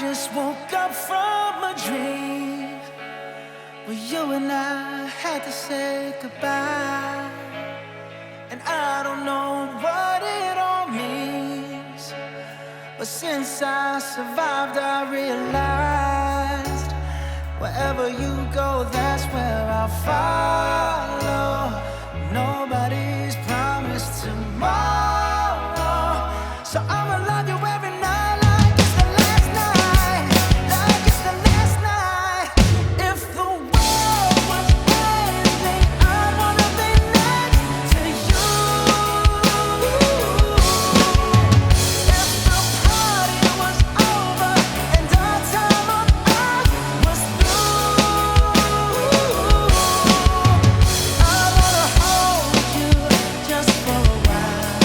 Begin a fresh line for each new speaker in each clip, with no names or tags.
just woke up from a dream where you and I had to say goodbye. And I don't know what it all means, but since I survived, I realized wherever you go, that's where I'll follow. Nobody's promised tomorrow, so I'ma love you every night like it's the last night, like it's the last night. If the world was ending, I wanna be next to you. If the party was over and our time on earth was through, I wanna hold you just for a while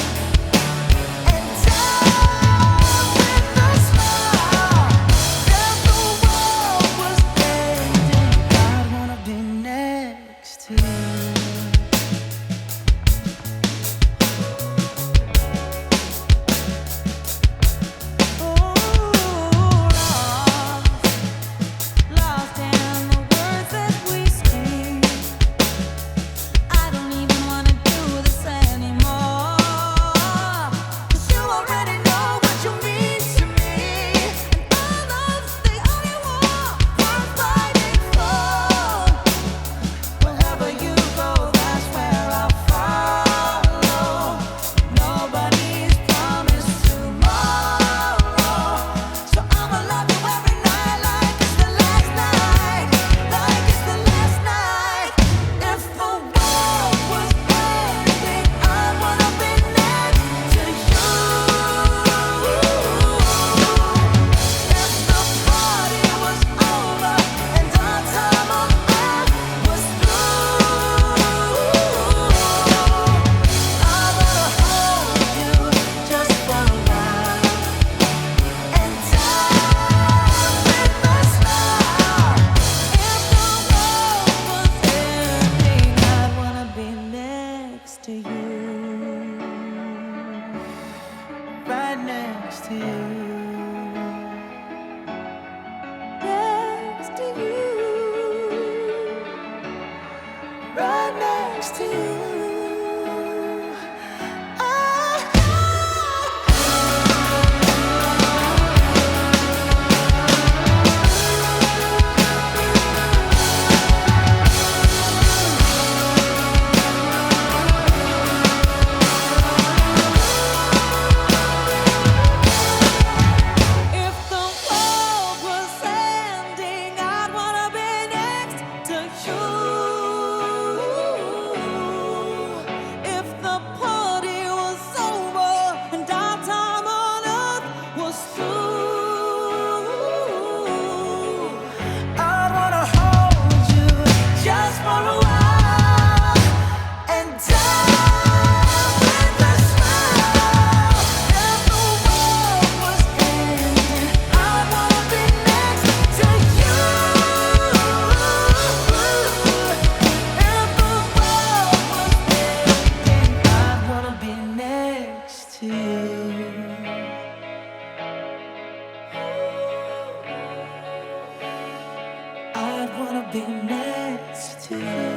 and die with a smile. If the world was ending, I'd wanna be next to you. Lost in the words that we speak. I don't even wanna do this anymore. 'Cause you already know what you mean to me, and all of the only war worth fighting for. Wherever you go, that's where I'll follow. Nobody's promised tomorrow, so I'ma love you every night like it's the last night, like it's the last night. If the world was ending, I wanna be next to you. If the party was over and our time on earth was through, I wanna hold you just for a while and die with a smile. If the world was ending, I'd wanna be next to you, right next to you, next to you, right next to you. If the world was ending, I'd wanna be next to you. If the party was over and our time on earth was through, I'd wanna hold you just for a while and die with a smile. If the world was ending, I'd wanna be next to you. If the world was ending, I'd wanna be next to you. I'd wanna be next to you.